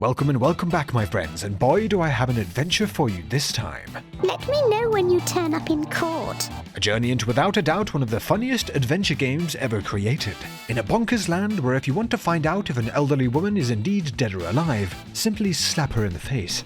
Welcome and welcome back, my friends, and boy do I have an adventure for you this time. Let me know when you turn up in court. A journey into without a doubt one of the funniest adventure games ever created. In a bonkers land where if you want to find out if an elderly woman is indeed dead or alive, simply slap her in the face.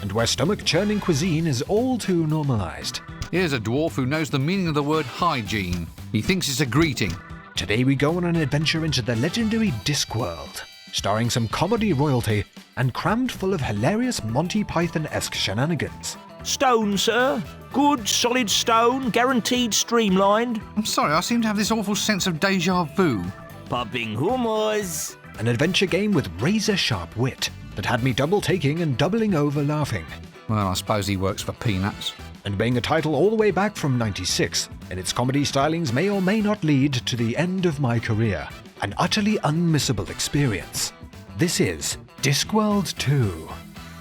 And where stomach-churning cuisine is all too normalized. Here's a dwarf who knows the meaning of the word hygiene. He thinks it's a greeting. Today we go on an adventure into the legendary Discworld, starring some comedy royalty and crammed full of hilarious Monty Python-esque shenanigans. Stone, sir. Good, solid stone, guaranteed streamlined. I'm sorry, I seem to have this awful sense of déjà vu. Popping humours. An adventure game with razor-sharp wit that had me double-taking and doubling over laughing. Well, I suppose he works for peanuts. And being a title all the way back from '96, and its comedy stylings may or may not lead to the end of my career. An utterly unmissable experience. This is Discworld 2.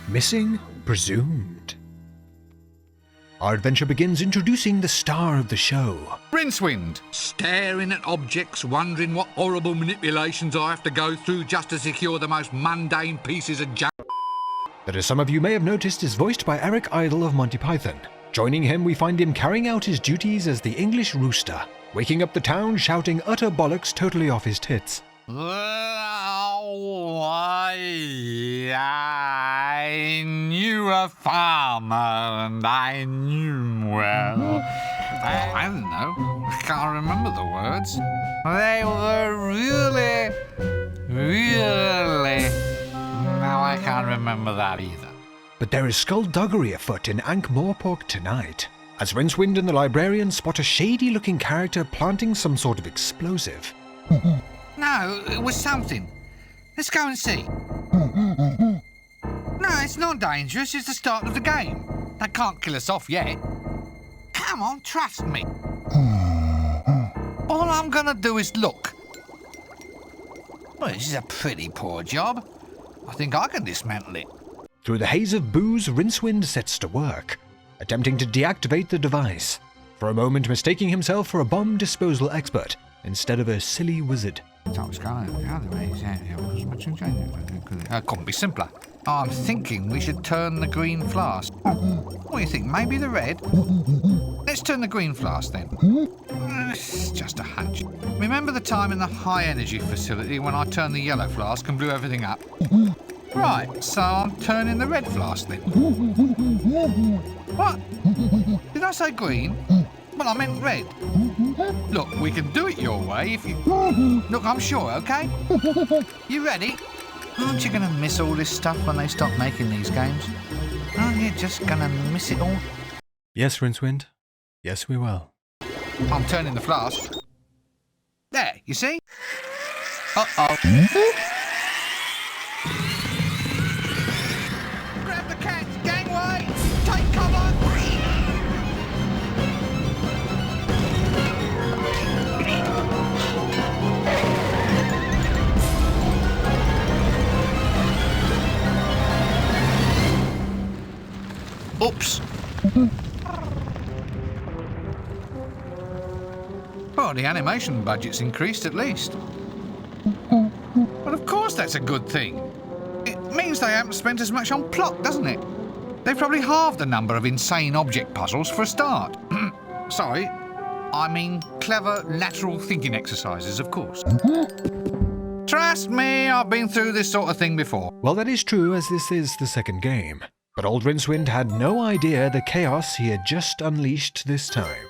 Missing Presumed. Our adventure begins introducing the star of the show. Rincewind, staring at objects, wondering what horrible manipulations I have to go through just to secure the most mundane pieces of junk. That, as some of you may have noticed, is voiced by Eric Idle of Monty Python. Joining him, we find him carrying out his duties as the English rooster, waking up the town shouting utter bollocks totally off his tits. I knew a farmer and I knew him well. I don't know. I can't remember the words. They were really... Now I can't remember that either. But there is skullduggery afoot in Ankh-Morpork tonight, as Rincewind and the librarian spot a shady-looking character planting some sort of explosive. No, it was something. Let's go and see. No, it's not dangerous. It's the start of the game. They can't kill us off yet. Come on, trust me. All I'm gonna do is look. Well, this is a pretty poor job. I think I can dismantle it. Through the haze of booze, Rincewind sets to work, attempting to deactivate the device, for a moment mistaking himself for a bomb disposal expert instead of a silly wizard. Couldn't be simpler. I'm thinking we should turn the green flask. What do you think? Maybe the red? Let's turn the green flask then. It's just a hunch. Remember the time in the high-energy facility when I turned the yellow flask and blew everything up? Right, so I'm turning the red flask then. What? Did I say green? Well, I meant red. Look, we can do it your way if you... Look, I'm sure, OK? You ready? Aren't you going to miss all this stuff when they stop making these games? Aren't you just going to miss it all? Yes, Rincewind. Yes, we will. I'm turning the flask. There, you see? Uh-oh. Grab the cat, gangway! Take cover! Oops. Well, the animation budget's increased at least. Well, of course that's a good thing. It means they haven't spent as much on plot, doesn't it? They've probably halved the number of insane object puzzles for a start. Sorry, I mean clever lateral thinking exercises, of course. Trust me, I've been through this sort of thing before. Well, that is true, as this is the second game. But old Rincewind had no idea the chaos he had just unleashed this time.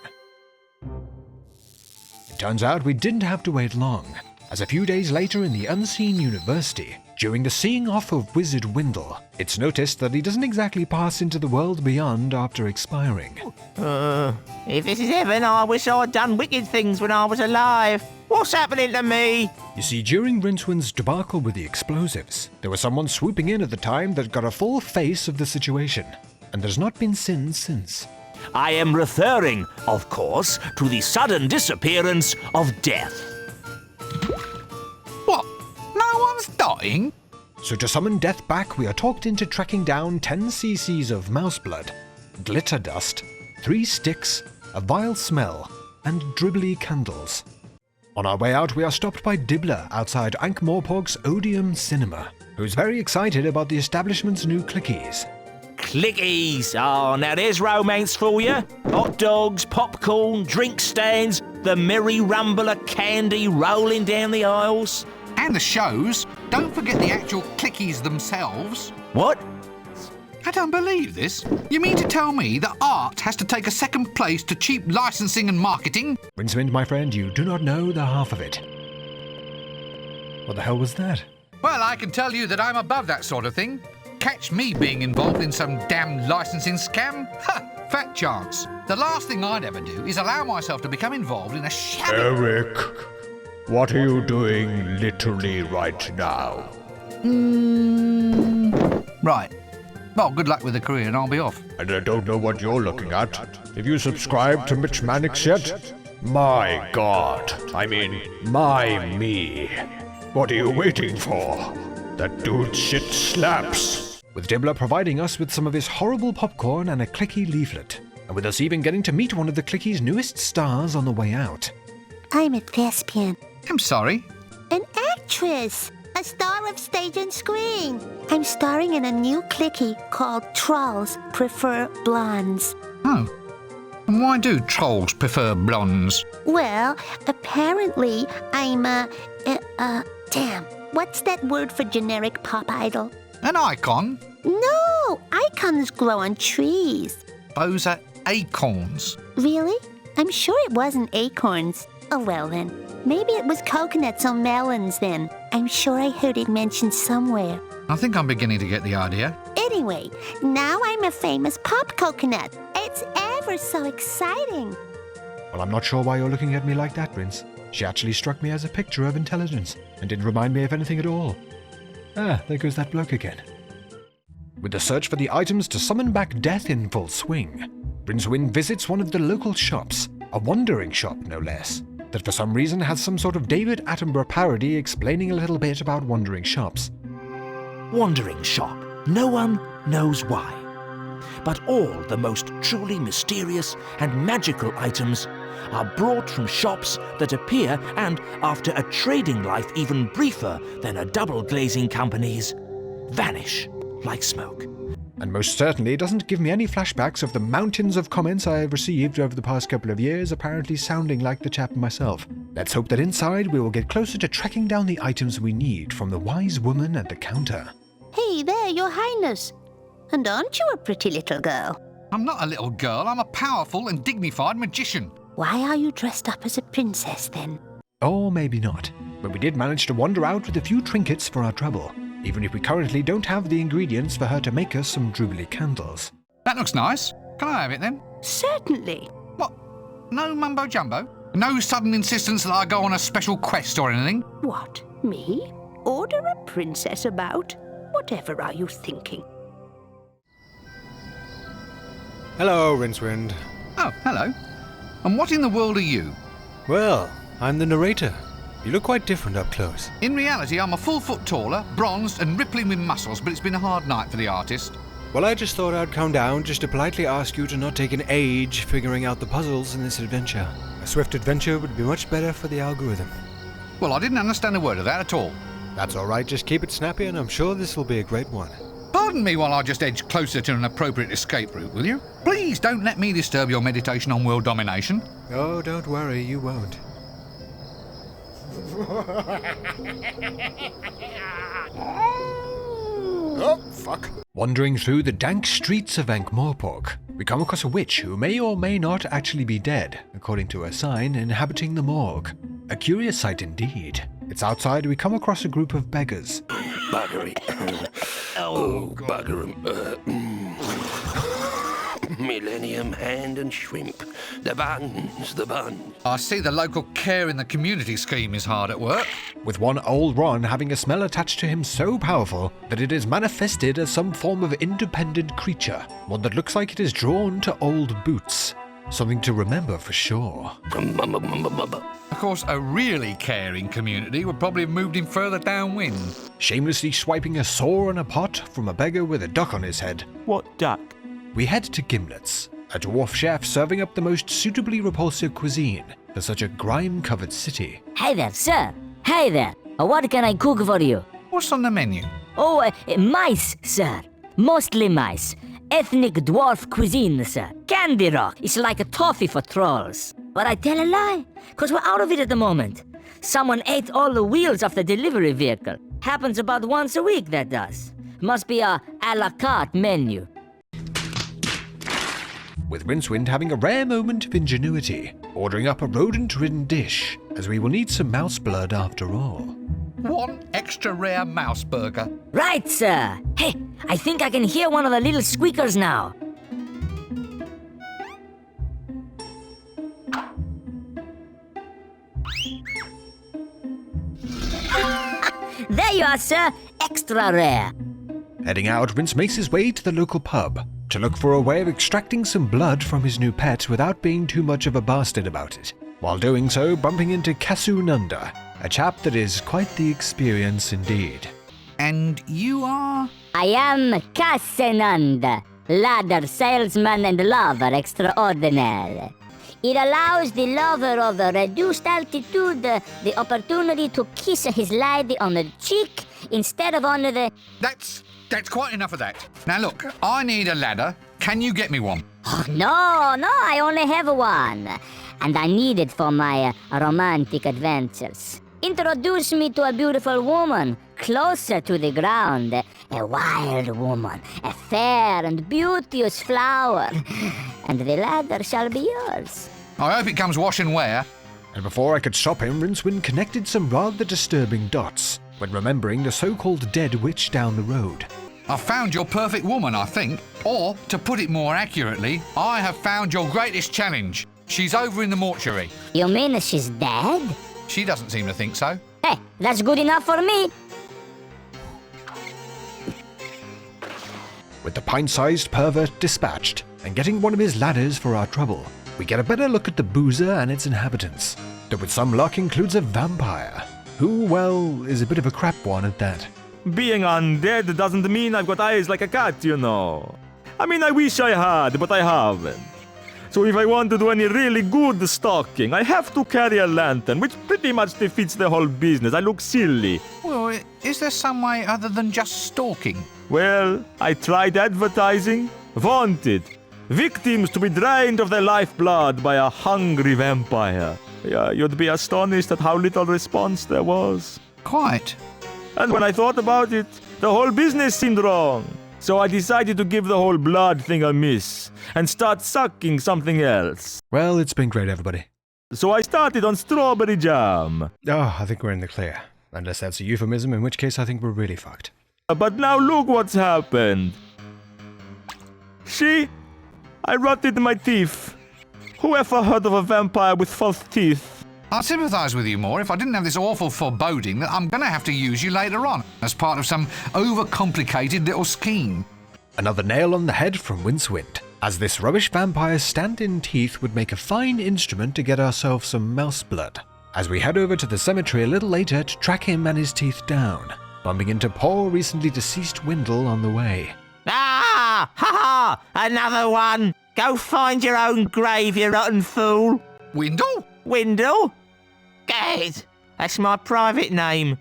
It turns out we didn't have to wait long, as a few days later in the Unseen University, during the seeing off of Wizard Windle, it's noticed that he doesn't exactly pass into the world beyond after expiring. If this is heaven, I wish I'd done wicked things when I was alive. What's happening to me? You see, during Rincewind's debacle with the explosives, there was someone swooping in at the time that got a full face of the situation, and there's not been seen since. I am referring, of course, to the sudden disappearance of death. What? No one's dying? So to summon death back, we are talked into tracking down 10 cc's of mouse blood, glitter dust, 3 sticks, a vile smell, and dribbly candles. On our way out, we are stopped by Dibbler outside Ankh-Morpork's Odium Cinema. who's very excited about the establishment's new clickies. Clickies! Oh, now there's romance for you. Hot dogs, popcorn, drink stands, the merry rumble of candy rolling down the aisles. And the shows. Don't forget the actual clickies themselves. What? I don't believe this. You mean to tell me that art has to take a second place to cheap licensing and marketing? Rincewind, my friend, you do not know the half of it. What the hell was that? Well, I can tell you that I'm above that sort of thing. Catch me being involved in some damn licensing scam? Ha! Fat chance. The last thing I'd ever do is allow myself to become involved in a shabby... Eric, what are you doing literally right now? Right. Well, good luck with the career and I'll be off. And I don't know what you're looking at. Have you subscribed to MitchManix yet? My God. I mean, my me. What are you waiting for? That dude's shit slaps. With Dibbler providing us with some of his horrible popcorn and a clicky leaflet. And with us even getting to meet one of the clicky's newest stars on the way out. I'm a thespian. I'm sorry. An actress. A star of stage and screen. I'm starring in a new clicky called Trolls Prefer Blondes. Oh. And why do trolls prefer blondes? Well, apparently I'm damn. What's that word for generic pop idol? An icon? No, icons grow on trees. Those are acorns. Really? I'm sure it wasn't acorns. Oh, well then. Maybe it was coconuts or melons then. I'm sure I heard it mentioned somewhere. I think I'm beginning to get the idea. Anyway, now I'm a famous pop coconut. It's ever so exciting. Well, I'm not sure why you're looking at me like that, Rince. She actually struck me as a picture of intelligence and didn't remind me of anything at all. Ah, there goes that bloke again. With the search for the items to summon back death in full swing, Rincewind visits one of the local shops, a wandering shop no less, that for some reason has some sort of David Attenborough parody explaining a little bit about wandering shops. Wandering shop. No one knows why. But all the most truly mysterious and magical items are brought from shops that appear and, after a trading life even briefer than a double glazing company's, vanish like smoke. And most certainly doesn't give me any flashbacks of the mountains of comments I have received over the past couple of years, apparently sounding like the chap myself. Let's hope that inside we will get closer to tracking down the items we need from the wise woman at the counter. Hey there, Your Highness. And aren't you a pretty little girl? I'm not a little girl, I'm a powerful and dignified magician. Why are you dressed up as a princess then? Or maybe not, but we did manage to wander out with a few trinkets for our trouble, even if we currently don't have the ingredients for her to make us some Jubilee candles. That looks nice. Can I have it then? Certainly. What? No mumbo jumbo? No sudden insistence that I go on a special quest or anything? What? Me? Order a princess about? Whatever are you thinking? Hello, Rincewind. Oh, hello. And what in the world are you? Well, I'm the narrator. You look quite different up close. In reality, I'm a full foot taller, bronzed and rippling with muscles, but it's been a hard night for the artist. Well, I just thought I'd come down just to politely ask you to not take an age figuring out the puzzles in this adventure. A swift adventure would be much better for the algorithm. Well, I didn't understand a word of that at all. That's all right, just keep it snappy and I'm sure this will be a great one. Pardon me while I just edge closer to an appropriate escape route, will you? Please don't let me disturb your meditation on world domination. Oh, don't worry, you won't. Oh, fuck. Wandering through the dank streets of Ankh-Morpork, we come across a witch who may or may not actually be dead, according to a sign inhabiting the morgue. A curious sight indeed. It's outside we come across a group of beggars. Buggery. Oh, bugger 'em. Millennium hand and shrimp. The buns. I see the local care in the community scheme is hard at work. With one old Ron having a smell attached to him so powerful that it is manifested as some form of independent creature, one that looks like it is drawn to old boots. Something to remember for sure. Of course, a really caring community would probably have moved him further downwind. Shamelessly swiping a saw and a pot from a beggar with a duck on his head, What duck? we head to Gimlet's, a dwarf chef serving up the most suitably repulsive cuisine for such a grime-covered city. Hey there, sir. Hey there. What can I cook for you? What's on the menu? Oh, mice, sir. Mostly mice. Ethnic dwarf cuisine, sir. Candy Rock. It's like a toffee for trolls. But I tell a lie, because we're out of it at the moment. Someone ate all the wheels off the delivery vehicle. Happens about once a week, that does. Must be a la carte menu. With Rincewind having a rare moment of ingenuity, ordering up a rodent-ridden dish, as we will need some mouse blood after all. One extra rare mouse burger. Right, sir. Hey, I think I can hear one of the little squeakers now. There you are, sir. Extra rare. Heading out, Rince makes his way to the local pub to look for a way of extracting some blood from his new pet without being too much of a bastard about it. While doing so, bumping into Kasu Nanda, a chap that is quite the experience indeed. And you are? I am Kasenanda, ladder salesman and lover extraordinaire. It allows the lover of a reduced altitude the opportunity to kiss his lady on the cheek instead of on the... That's quite enough of that. Now look, I need a ladder. Can you get me one? Oh, no, I only have one. And I need it for my romantic adventures. Introduce me to a beautiful woman, closer to the ground. A wild woman, a fair and beauteous flower. And the ladder shall be yours. I hope it comes wash and wear. And before I could stop him, Rincewind connected some rather disturbing dots when remembering the so-called dead witch down the road. I've found your perfect woman, I think. Or, to put it more accurately, I have found your greatest challenge. She's over in the mortuary. You mean she's dead? She doesn't seem to think so. Hey, that's good enough for me. With the pint-sized pervert dispatched and getting one of his ladders for our trouble, we get a better look at the boozer and its inhabitants, that with some luck includes a vampire, who, well, is a bit of a crap one at that. Being undead doesn't mean I've got eyes like a cat, you know. I mean, I wish I had, but I haven't. So if I want to do any really good stalking, I have to carry a lantern, which pretty much defeats the whole business. I look silly. Well, is there some way other than just stalking? Well, I tried advertising. Wanted. Victims to be drained of their lifeblood by a hungry vampire. Yeah, you'd be astonished at how little response there was. Quite. And when I thought about it, the whole business seemed wrong. So I decided to give the whole blood thing a miss and start sucking something else. Well, it's been great, everybody. So I started on strawberry jam. Oh, I think we're in the clear. Unless that's a euphemism, in which case I think we're really fucked. But now look what's happened. See? I rotted my teeth. Who ever heard of a vampire with false teeth? I'd sympathise with you more if I didn't have this awful foreboding that I'm going to have to use you later on as part of some overcomplicated little scheme. Another nail on the head from Rincewind, as this rubbish vampire's stand-in teeth would make a fine instrument to get ourselves some mouse blood, as we head over to the cemetery a little later to track him and his teeth down, bumping into poor recently deceased Windle on the way. Ah! Ha ha! Another one! Go find your own grave, you rotten fool! Windle? Windle? Gad! That's my private name.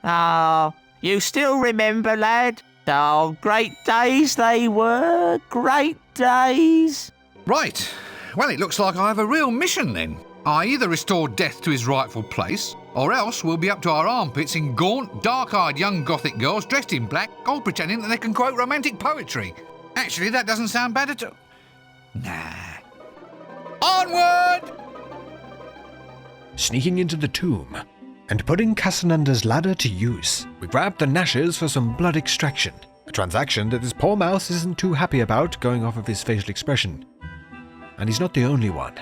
Ah, you still remember, lad? Oh, great days they were, great days. Right. Well, it looks like I have a real mission then. I either restore Death to his rightful place, or else we'll be up to our armpits in gaunt, dark-eyed young gothic girls dressed in black, all pretending that they can quote romantic poetry. Actually, that doesn't sound bad at all. Nah. Onward! Sneaking into the tomb and putting Casananda's ladder to use, we grab the Nashers for some blood extraction, a transaction that this poor mouse isn't too happy about going off of his facial expression. And he's not the only one,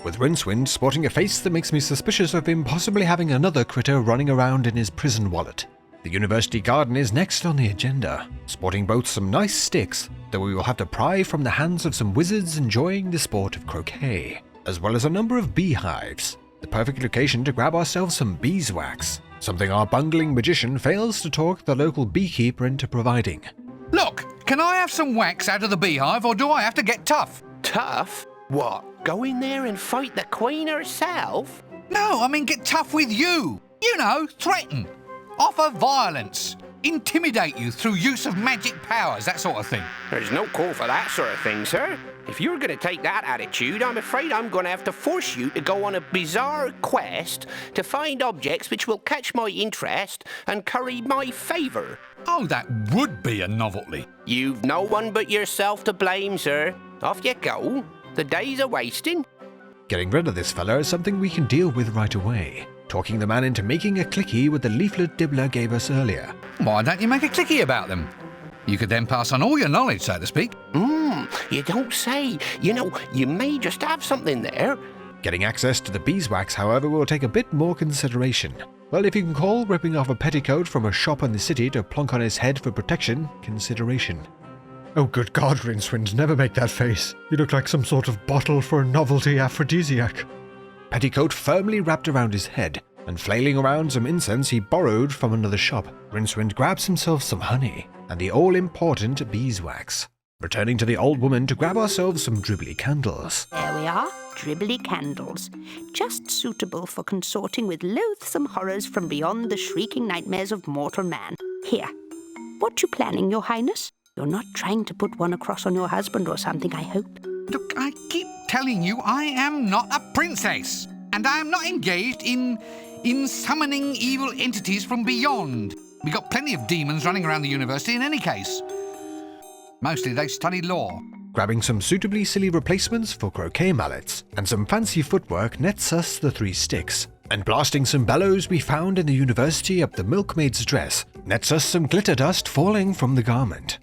with Rincewind sporting a face that makes me suspicious of him possibly having another critter running around in his prison wallet. The university garden is next on the agenda, sporting both some nice sticks that we will have to pry from the hands of some wizards enjoying the sport of croquet, as well as a number of beehives, the perfect location to grab ourselves some beeswax, something our bungling magician fails to talk the local beekeeper into providing. Look, can I have some wax out of the beehive, or do I have to get tough? Tough? What? Go in there and fight the Queen herself? No, I mean get tough with you. You know, threaten. Offer violence. intimidate you through use of magic powers, that sort of thing. There's no call for that sort of thing, sir. If you're going to take that attitude, I'm afraid I'm going to have to force you to go on a bizarre quest to find objects which will catch my interest and curry my favour. Oh, that would be a novelty. You've no one but yourself to blame, sir. Off you go. The days are wasting. Getting rid of this fella is something we can deal with right away, talking the man into making a clicky with the leaflet Dibbler gave us earlier. Why don't you make a clicky about them? You could then pass on all your knowledge, so to speak. You don't say. You know, you may just have something there. Getting access to the beeswax, however, will take a bit more consideration. Well, if you can call ripping off a petticoat from a shop in the city to plonk on his head for protection, consideration. Oh, good God, Rincewind, never make that face. You look like some sort of bottle for a novelty aphrodisiac. Petticoat firmly wrapped around his head, and flailing around some incense he borrowed from another shop, Rincewind grabs himself some honey and the all-important beeswax, returning to the old woman to grab ourselves some dribbly candles. There we are, dribbly candles, just suitable for consorting with loathsome horrors from beyond the shrieking nightmares of mortal man. Here, what you planning, your highness? You're not trying to put one across on your husband or something, I hope. Look, I keep telling you I am not a princess, and I am not engaged in summoning evil entities from beyond. We got plenty of demons running around the university in any case. Mostly they study law. Grabbing some suitably silly replacements for croquet mallets and some fancy footwork nets us the 3 sticks. And blasting some bellows we found in the university up the milkmaid's dress nets us some glitter dust falling from the garment.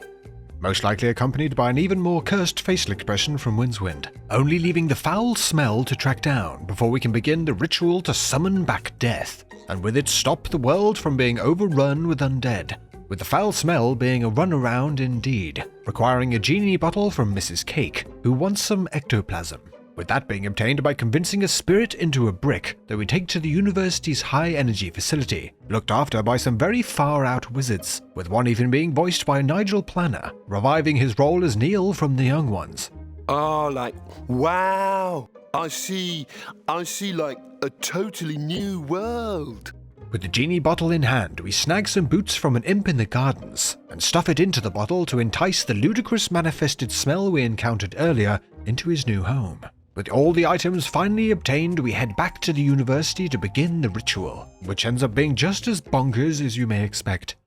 Most likely accompanied by an even more cursed facial expression from Rincewind, only leaving the foul smell to track down before we can begin the ritual to summon back death, and with it stop the world from being overrun with undead, with the foul smell being a runaround indeed, requiring a genie bottle from Mrs. Cake, who wants some ectoplasm, with that being obtained by convincing a spirit into a brick that we take to the university's high-energy facility, looked after by some very far-out wizards, with one even being voiced by Nigel Planner, reviving his role as Neil from The Young Ones. Oh, like, wow, I see like a totally new world. With the genie bottle in hand, we snag some boots from an imp in the gardens and stuff it into the bottle to entice the ludicrous manifested smell we encountered earlier into his new home. With all the items finally obtained, we head back to the university to begin the ritual, which ends up being just as bonkers as you may expect.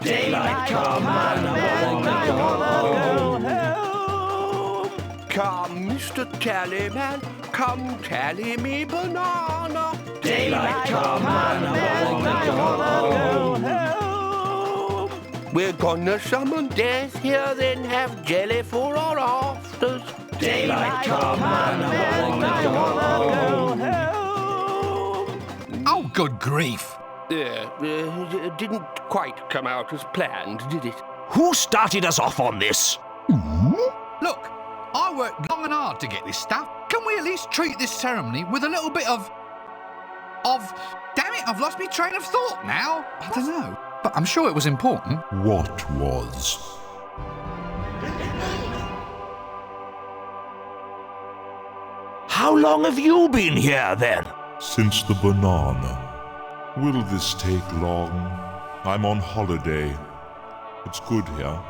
Daylight come Come, Mr. Tallyman, come tally me banana. Daylight come We're gonna summon death here, then have jelly for our afters. Daylight come Oh, good grief. Didn't quite come out as planned, did it? Who started us off on this? Look, I worked long and hard to get this stuff. Can we at least treat this ceremony with a little bit of... Damn it, I've lost my train of thought now. I don't know. But I'm sure it was important. What was? How long have you been here, then? Since the banana. Will this take long? I'm on holiday. It's good here.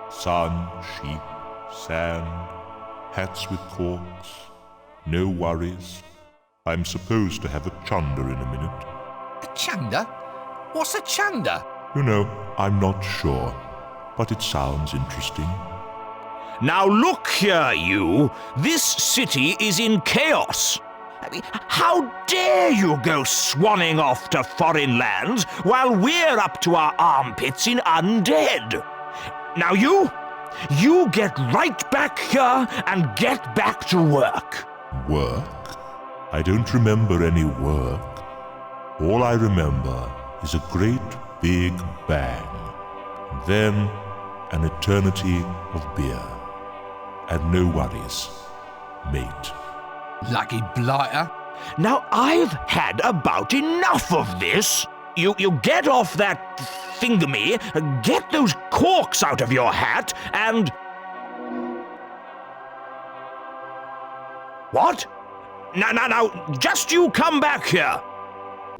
Sun, sheep, sand, hats with corks. No worries. I'm supposed to have a chunder in a minute. A chunder? What's a chunder? You know, I'm not sure, but it sounds interesting. Now look here, you. This city is in chaos. I mean, how dare you go swanning off to foreign lands while we're up to our armpits in undead? Now you get right back here and get back to work. Work? I don't remember any work. All I remember is a great big bang, then an eternity of beer. And no worries, mate. Lucky blighter. Now I've had about enough of this. You get off that thingamy, get those corks out of your hat, and... What? Now, just you come back here.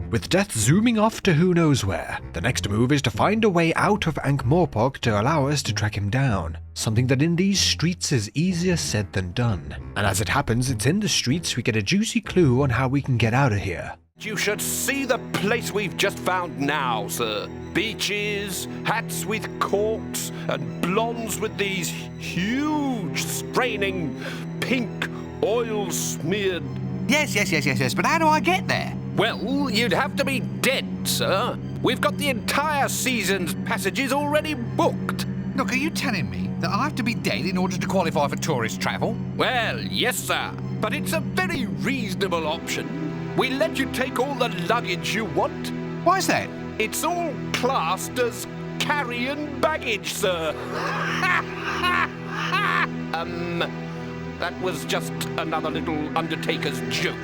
With death zooming off to who knows where, the next move is to find a way out of Ankh-Morpork to allow us to track him down. Something that in these streets is easier said than done. And as it happens, it's in the streets we get a juicy clue on how we can get out of here. You should see the place we've just found now, sir. Beaches, hats with corks, and blondes with these huge, straining, pink, oil-smeared... Yes, but how do I get there? Well, you'd have to be dead, sir. We've got the entire season's passages already booked. Look, are you telling me that I have to be dead in order to qualify for tourist travel? Well, yes, sir, but it's a very reasonable option. We let you take all the luggage you want. Why is that? It's all classed as carry-on baggage, sir. That was just another little Undertaker's joke.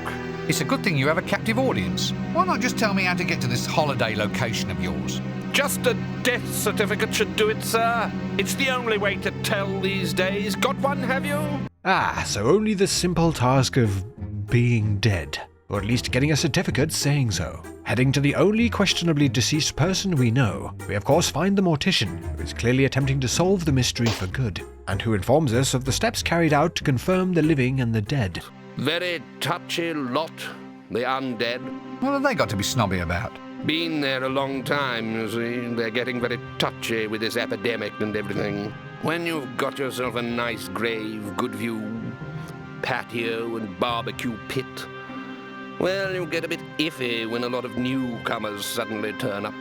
It's a good thing you have a captive audience. Why not just tell me how to get to this holiday location of yours? Just a death certificate should do it, sir. It's the only way to tell these days. Got one, have you? Ah, so only the simple task of being dead. Or at least getting a certificate saying so. Heading to the only questionably deceased person we know, we of course find the mortician, who is clearly attempting to solve the mystery for good, and who informs us of the steps carried out to confirm the living and the dead. Very touchy lot, the undead. What have they got to be snobby about? Been there a long time, you see. They're getting very touchy with this epidemic and everything. When you've got yourself a nice grave, good view, patio and barbecue pit, well, you get a bit iffy when a lot of newcomers suddenly turn up,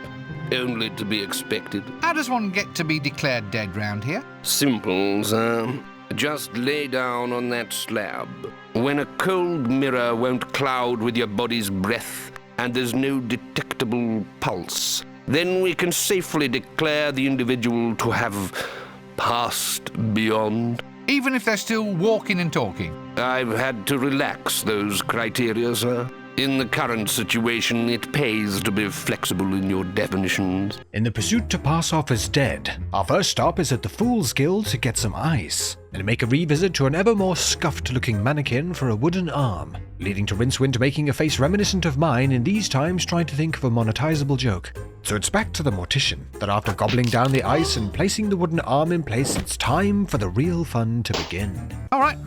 only to be expected. How does one get to be declared dead round here? Simple, sir. Just lay down on that slab. When a cold mirror won't cloud with your body's breath and there's no detectable pulse, then we can safely declare the individual to have passed beyond. Even if they're still walking and talking? I've had to relax those criteria, sir. In the current situation, it pays to be flexible in your definitions. In the pursuit to pass off as dead, our first stop is at the Fool's Guild to get some ice, and make a revisit to an ever more scuffed-looking mannequin for a wooden arm, leading to Rincewind making a face reminiscent of mine in these times trying to think of a monetizable joke. So it's back to the mortician, that after gobbling down the ice and placing the wooden arm in place, it's time for the real fun to begin. All right,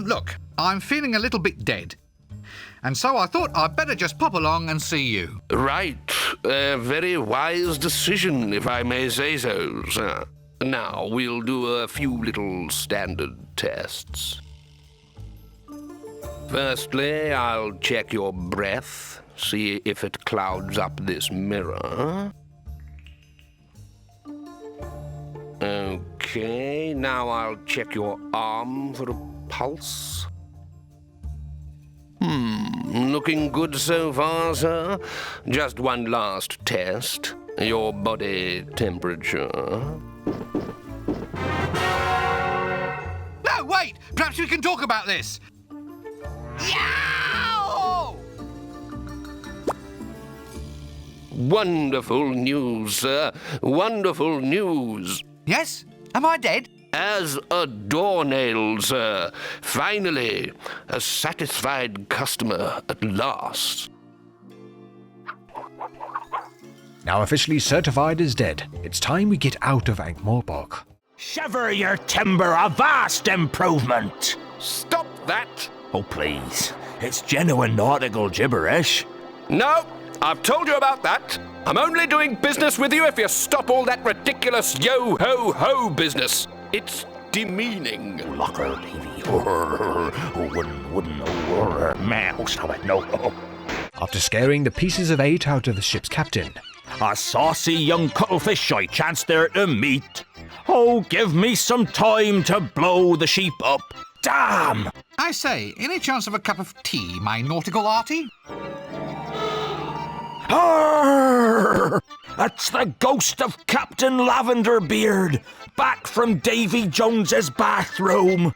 look, I'm feeling a little bit dead. And so I thought I'd better just pop along and see you. Right. A very wise decision, if I may say so, sir. Now, we'll do a few little standard tests. Firstly, I'll check your breath, see if it clouds up this mirror. Okay, now I'll check your arm for a pulse. Looking good so far, sir. Just one last test. Your body temperature. No, wait! Perhaps we can talk about this. Yow! Wonderful news, sir. Wonderful news. Yes? Am I dead? As a doornail, sir. Finally, a satisfied customer at last. Now officially certified as dead, it's time we get out of Ankh-Morpork. Shiver your timber, a vast improvement. Stop that! Oh, please. It's genuine nautical gibberish. No, I've told you about that. I'm only doing business with you if you stop all that ridiculous yo-ho-ho business. It's demeaning. Locker, Davy. Wouldn't, man, oh, stop it, no. After scaring the pieces of 8 out of the ship's captain. A saucy young cuttlefish I chanced there to meet. Oh, give me some time to blow the sheep up. Damn! I say, any chance of a cup of tea, my nautical arty? Arr! That's the ghost of Captain Lavenderbeard, back from Davy Jones's bathroom.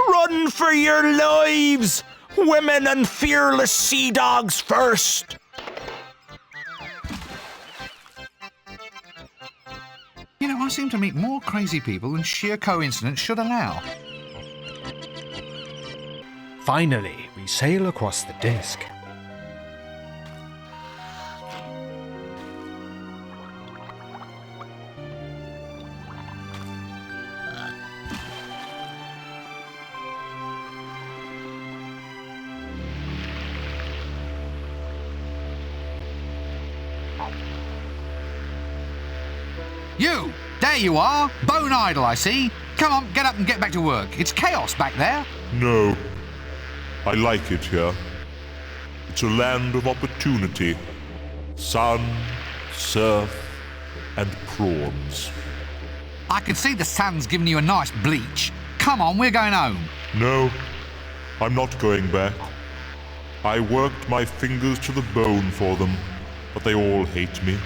Run for your lives! Women and fearless sea dogs first! You know, I seem to meet more crazy people than sheer coincidence should allow. Finally, we sail across the disk. You! There you are! Bone idle, I see. Come on, get up and get back to work. It's chaos back there. No. I like it here. It's a land of opportunity. Sun, surf, and prawns. I can see the sun's giving you a nice bleach. Come on, we're going home. No, I'm not going back. I worked my fingers to the bone for them, but they all hate me.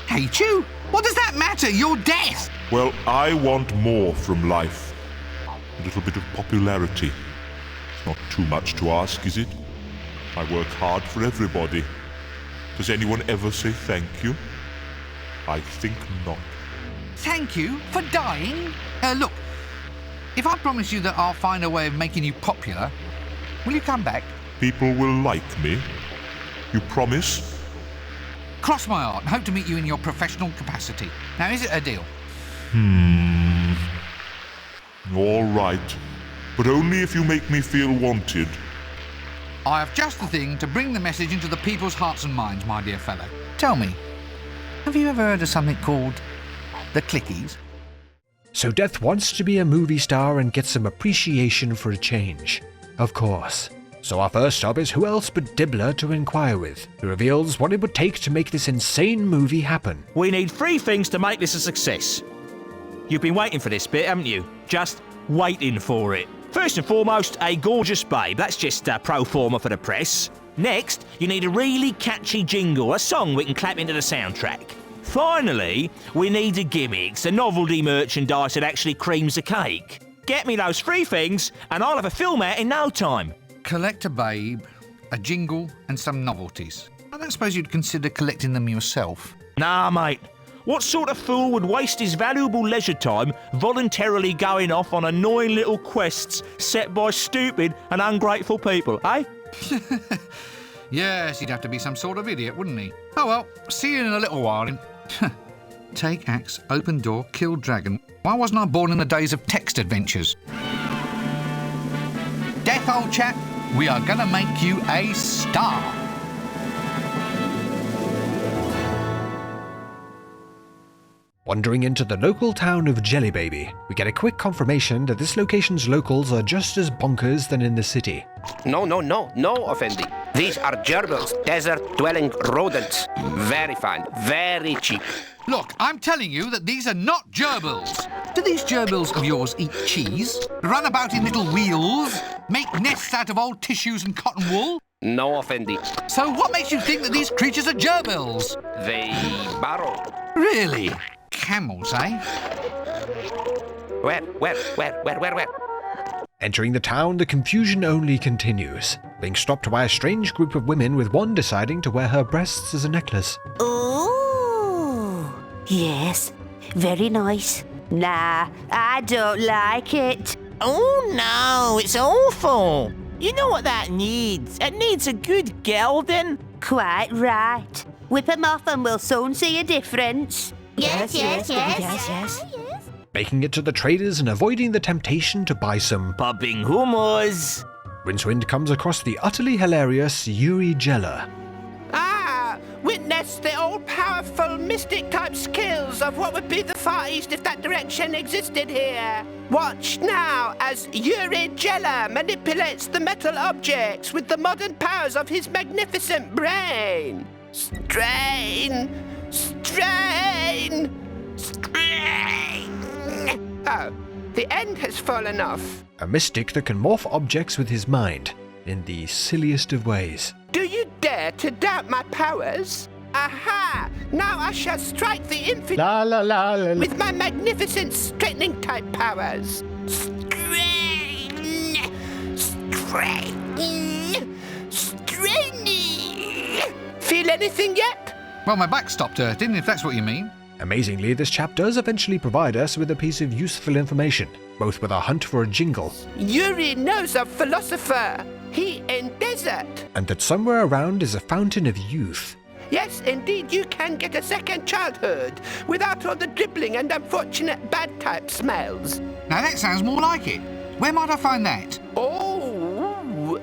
Hate you? What does that matter? You're death. Well, I want more from life. A little bit of popularity. It's not too much to ask, is it? I work hard for everybody. Does anyone ever say thank you? I think not. Thank you for dying? Look, if I promise you that I'll find a way of making you popular, will you come back? People will like me. You promise? Cross my heart and hope to meet you in your professional capacity. Now, is it a deal? All right. But only if you make me feel wanted. I have just the thing to bring the message into the people's hearts and minds, my dear fellow. Tell me, have you ever heard of something called the Clickies? So Death wants to be a movie star and get some appreciation for a change. Of course. So our first stop is who else but Dibbler to inquire with, who reveals what it would take to make this insane movie happen. We need 3 things to make this a success. You've been waiting for this bit, haven't you? Just waiting for it. First and foremost, a gorgeous babe. That's just pro forma for the press. Next, you need a really catchy jingle, a song we can clap into the soundtrack. Finally, we need a gimmick, a novelty merchandise that actually creams the cake. Get me those 3 things, and I'll have a film out in no time. Collect a babe, a jingle, and some novelties. I don't suppose you'd consider collecting them yourself. Nah, mate. What sort of fool would waste his valuable leisure time voluntarily going off on annoying little quests set by stupid and ungrateful people, eh? Yes, he'd have to be some sort of idiot, wouldn't he? Oh well, see you in a little while. Take axe, open door, kill dragon. Why wasn't I born in the days of text adventures? Death, old chap, we are gonna make you a star. Wandering into the local town of Jellybaby, we get a quick confirmation that this location's locals are just as bonkers than in the city. No, Effendi. These are gerbils, desert-dwelling rodents. Very fine, very cheap. Look, I'm telling you that these are not gerbils. Do these gerbils of yours eat cheese, run about in little wheels, make nests out of old tissues and cotton wool? No, Effendi. So what makes you think that these creatures are gerbils? They burrow. Really? Camels, eh? Where? Entering the town, the confusion only continues, being stopped by a strange group of women with one deciding to wear her breasts as a necklace. Ooh, yes, very nice. Nah, I don't like it. Oh no, it's awful. You know what that needs? It needs a good gelding. Quite right. Whip 'em off and we'll soon see a difference. Yes. Making it to the traders and avoiding the temptation to buy some Popping hummus. Rincewind comes across the utterly hilarious Yuri Geller. Witness the all-powerful mystic-type skills of what would be the Far East if that direction existed here. Watch now as Yuri Geller manipulates the metal objects with the modern powers of his magnificent brain. Strain! Oh, the end has fallen off. A mystic that can morph objects with his mind in the silliest of ways. Do you dare to doubt my powers? Aha! Now I shall strike the infinite with my magnificent straightening type powers. Strain! Feel anything yet? Well, my back stopped hurting, if that's what you mean. Amazingly, this chap does eventually provide us with a piece of useful information. both with our hunt for a jingle, Yuri knows a philosopher. He in desert. and that somewhere around is a fountain of youth. Yes, indeed, you can get a second childhood without all the dribbling and unfortunate bad type smells. Now that sounds more like it. Where might I find that? Oh,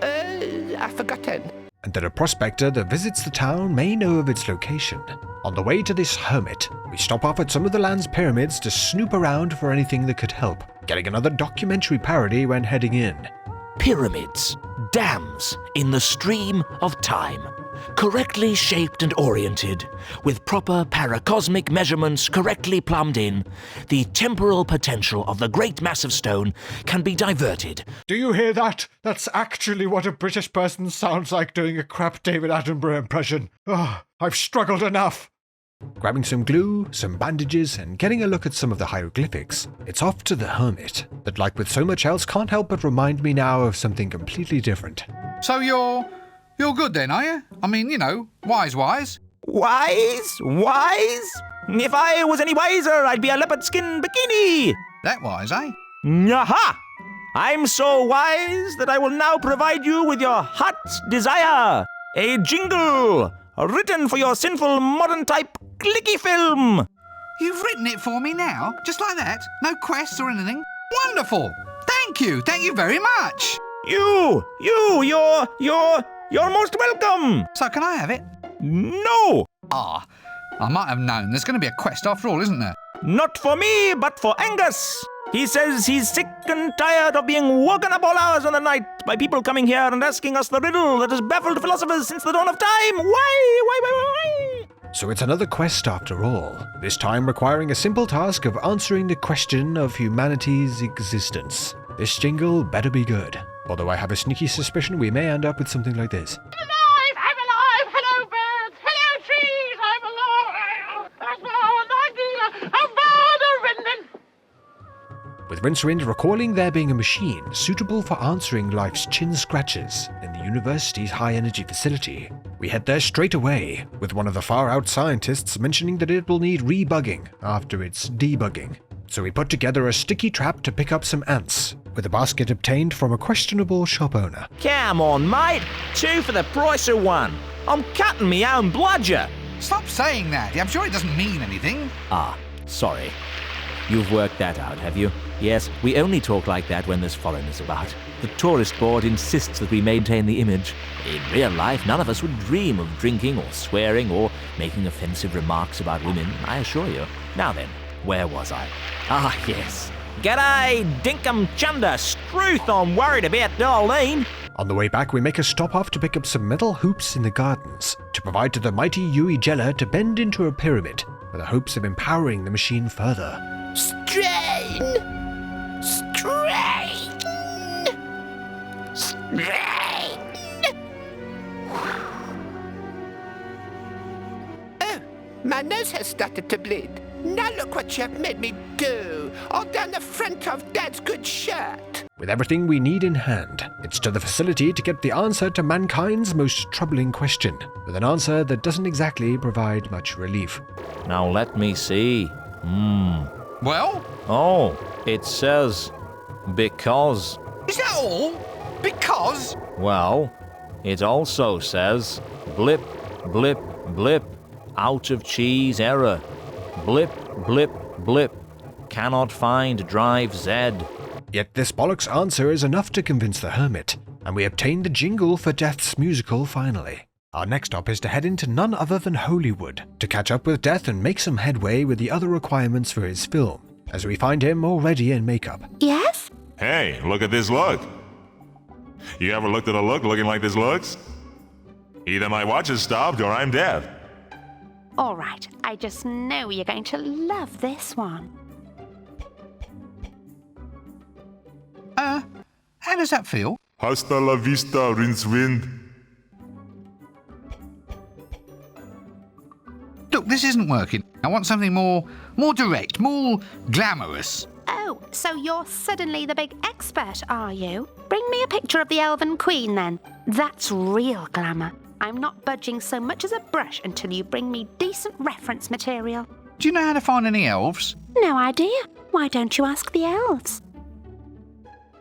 I've forgotten. And that a prospector that visits the town may know of its location. On the way to this hermit, we stop off at some of the land's pyramids to snoop around for anything that could help, getting another documentary parody when heading in. Pyramids, dams in the stream of time, correctly shaped and oriented, with proper paracosmic measurements correctly plumbed in, the temporal potential of the great mass of stone can be diverted. Do you hear that? That's actually what a British person sounds like doing a crap David Attenborough impression. Oh, I've struggled enough. Grabbing some glue, some bandages, and getting a look at some of the hieroglyphics, it's off to the hermit, that like with so much else can't help but remind me now of something completely different. So you're good then, are you? I mean, you know, wise. Wise? If I was any wiser, I'd be a leopard skin bikini. That wise, eh? Aha! I'm so wise that I will now provide you with your heart's desire. A jingle written for your sinful modern type clicky film. You've written it for me now? Just like that? No quests or anything? Wonderful! Thank you very much! You're most welcome! So can I have it? No! Ah, I might have known. There's going to be a quest after all, isn't there? Not for me, but for Angus. He says he's sick and tired of being woken up all hours of the night by people coming here and asking us the riddle that has baffled philosophers since the dawn of time. Why? So it's another quest after all, this time requiring a simple task of answering the question of humanity's existence. This jingle better be good, although I have a sneaky suspicion we may end up with something like this. I'm alive! Hello, birds! Hello, trees! I'm alive! That's my idea! With Rincewind recalling there being a machine suitable for answering life's chin scratches in the university's high-energy facility, we head there straight away, with one of the far-out scientists mentioning that it will need rebugging after its debugging. So we put together a sticky trap to pick up some ants, with a basket obtained from a questionable shop owner. Come on, mate. 2 for the price of 1. I'm cutting me own bludger. Stop saying that. I'm sure it doesn't mean anything. Ah, sorry. You've worked that out, have you? Yes, we only talk like that when there's foreigners about. The tourist board insists that we maintain the image. In real life, none of us would dream of drinking or swearing or making offensive remarks about women, I assure you. Now then, where was I? Ah, yes. G'day, Dinkum Chunder, Struth, I'm worried about Darlene. On the way back, we make a stop off to pick up some metal hoops in the gardens to provide to the mighty Yui Jella to bend into a pyramid, with the hopes of empowering the machine further. Strain! Strain! Strain! Oh, my nose has started to bleed. Now look what you have made me do, all down the front of Dad's good shirt. With everything we need in hand, it's to the facility to get the answer to mankind's most troubling question, with an answer that doesn't exactly provide much relief. Now let me see. Well? Oh, it says because. Is that all? Because? Well, it also says blip, blip, blip, out of cheese error. Blip, blip, blip, cannot find drive Z. Yet this bollocks answer is enough to convince the hermit, and we obtain the jingle for Death's musical finally. Our next stop is to head into none other than Holywood, to catch up with Death and make some headway with the other requirements for his film, as we find him already in makeup. Yes? Hey, look at this look. You ever looked at a look looking like this looks? Either my watch has stopped or I'm deaf. All right, I just know you're going to love this one. How does that feel? Hasta la vista, Rincewind. Look, this isn't working. I want something more direct, more glamorous. Oh, so you're suddenly the big expert, are you? Bring me a picture of the Elven Queen, then. That's real glamour. I'm not budging so much as a brush until you bring me decent reference material. Do you know how to find any elves? No idea. Why don't you ask the elves?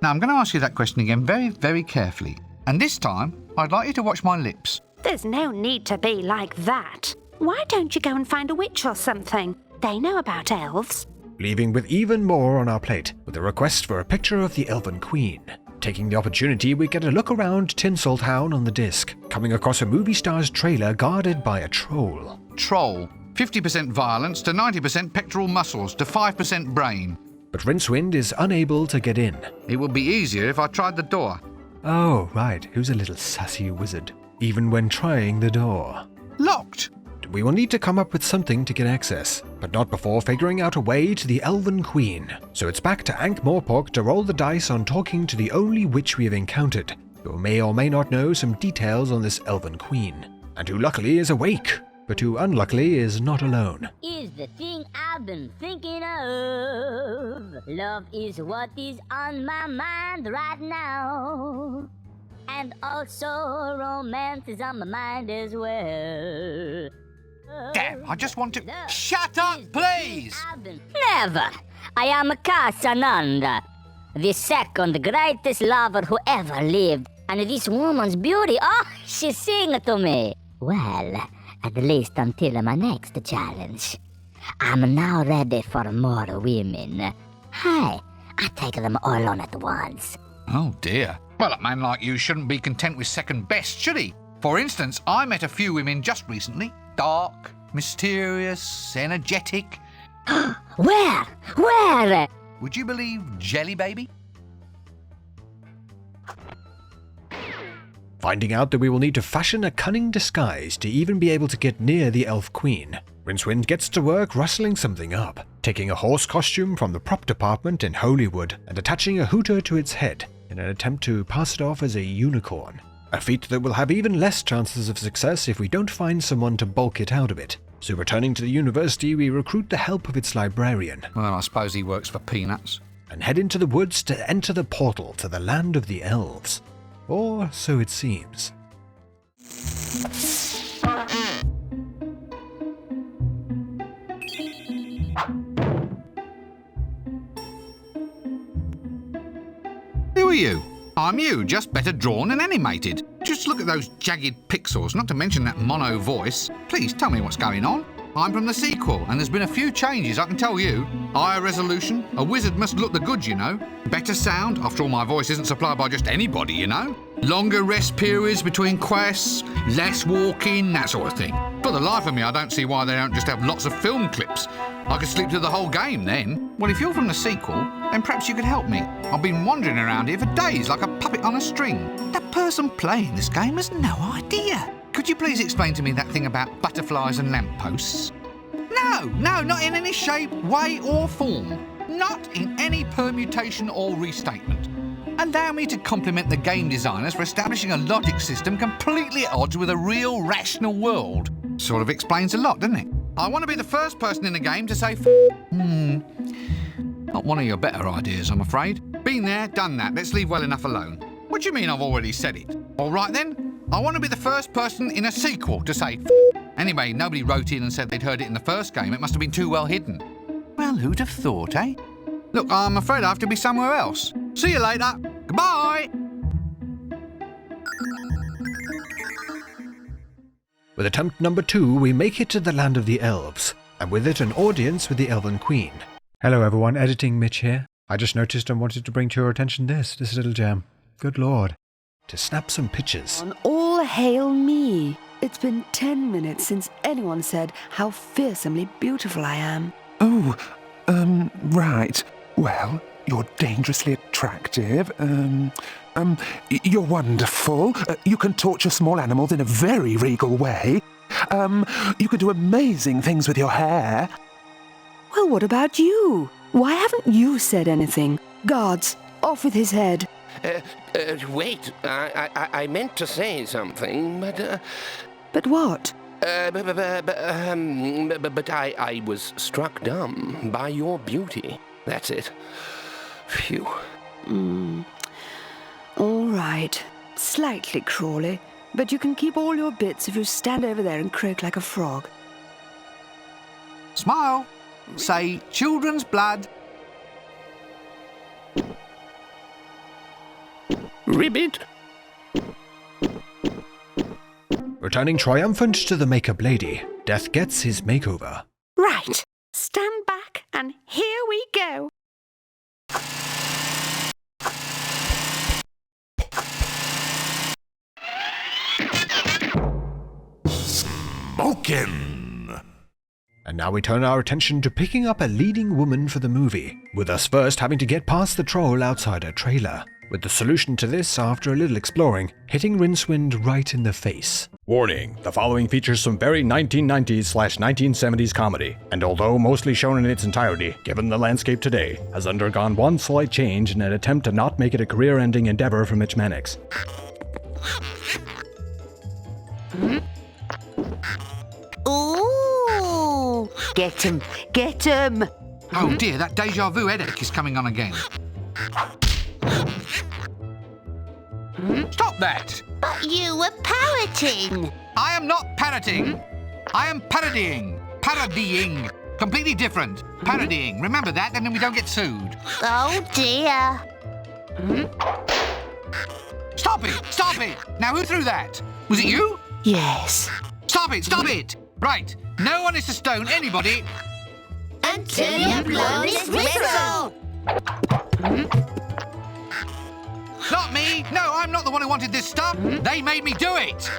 Now, I'm going to ask you that question again very, very carefully. And this time, I'd like you to watch my lips. There's no need to be like that. Why don't you go and find a witch or something? They know about elves. Leaving with even more on our plate, with a request for a picture of the Elven Queen. Taking the opportunity, we get a look around Tinseltown on the disc, coming across a movie star's trailer guarded by a troll. Troll. 50% violence to 90% pectoral muscles to 5% brain. But Rincewind is unable to get in. It would be easier if I tried the door. Oh, right, who's a little sassy wizard? Even when trying the door. Locked! We will need to come up with something to get access, but not before figuring out a way to the Elven Queen. So it's back to Ankh-Morpork to roll the dice on talking to the only witch we have encountered, who may or may not know some details on this Elven Queen, and who luckily is awake, but who unluckily is not alone. Is the thing I've been thinking of. Love is what is on my mind right now. And also romance is on my mind as well. Damn, I just want to... Shut up, please! Never! I am Casananda, the second greatest lover who ever lived. And this woman's beauty, oh, she sings to me. Well, at least until my next challenge. I'm now ready for more women. Hey, I take them all on at once. Oh dear. Well, a man like you shouldn't be content with second best, should he? For instance, I met a few women just recently. Dark, mysterious, energetic. Where? Where? Would you believe Jelly Baby? Finding out that we will need to fashion a cunning disguise to even be able to get near the Elf Queen, Rincewind gets to work rustling something up, taking a horse costume from the prop department in Holywood and attaching a hooter to its head in an attempt to pass it off as a unicorn. A feat that will have even less chances of success if we don't find someone to bulk it out a bit. So returning to the university, we recruit the help of its librarian. Well, I suppose he works for peanuts. And head into the woods to enter the portal to the land of the elves. Or so it seems. Who are you? I'm you, just better drawn and animated. Just look at those jagged pixels, not to mention that mono voice. Please tell me what's going on. I'm from the sequel, and there's been a few changes, I can tell you. Higher resolution, a wizard must look the goods, you know. Better sound, after all my voice isn't supplied by just anybody, you know. Longer rest periods between quests, less walking, that sort of thing. For the life of me, I don't see why they don't just have lots of film clips. I could sleep through the whole game then. Well, if you're from the sequel, then perhaps you could help me. I've been wandering around here for days like a puppet on a string. That person playing this game has no idea. Could you please explain to me that thing about butterflies and lampposts? No, not in any shape, way or form. Not in any permutation or restatement. Allow me to compliment the game designers for establishing a logic system completely at odds with a real, rational world. Sort of explains a lot, doesn't it? I want to be the first person in the game to say Not one of your better ideas, I'm afraid. Been there, done that. Let's leave well enough alone. What do you mean I've already said it? All right then. I want to be the first person in a sequel to say Anyway, nobody wrote in and said they'd heard it in the first game. It must have been too well hidden. Well, who'd have thought, eh? Look, I'm afraid I have to be somewhere else. See you later. Goodbye! With attempt number 2, we make it to the land of the elves, and with it an audience with the Elven Queen. Hello everyone, editing Mitch here. I just noticed and wanted to bring to your attention this little gem. Good lord. To snap some pictures. All hail me. It's been 10 minutes since anyone said how fearsomely beautiful I am. Oh, right. Well, you're dangerously attractive. You're wonderful. You can torture small animals in a very regal way. You can do amazing things with your hair. Well, what about you? Why haven't you said anything? Guards, off with his head. Wait, I meant to say something, but... But what? But I was struck dumb by your beauty. That's it. Phew. All right. Slightly crawly, but you can keep all your bits if you stand over there and croak like a frog. Smile. Say children's blood. Ribbit. Returning triumphant to the makeup lady, Death gets his makeover. Right. Stand back and here we go. Smokin'! And now we turn our attention to picking up a leading woman for the movie, with us first having to get past the troll outside her trailer, with the solution to this, after a little exploring, hitting Rincewind right in the face. Warning, the following features some very 1990s/1970s comedy, and although mostly shown in its entirety, given the landscape today, has undergone one slight change in an attempt to not make it a career-ending endeavor for MitchManix. Ooh! Get him! Get him! Oh dear, that deja vu headache is coming on again. Stop that! But you were parroting. I am not parroting. I am parodying. Parodying. Completely different. Parodying. Remember that, and then we don't get sued. Oh dear. Stop it! Stop it! Now who threw that? Was it you? Yes. Stop it! Stop it! Right. No one is to stone anybody Until you blow this whistle. Not me! No, I'm not the one who wanted this stuff! They made me do it!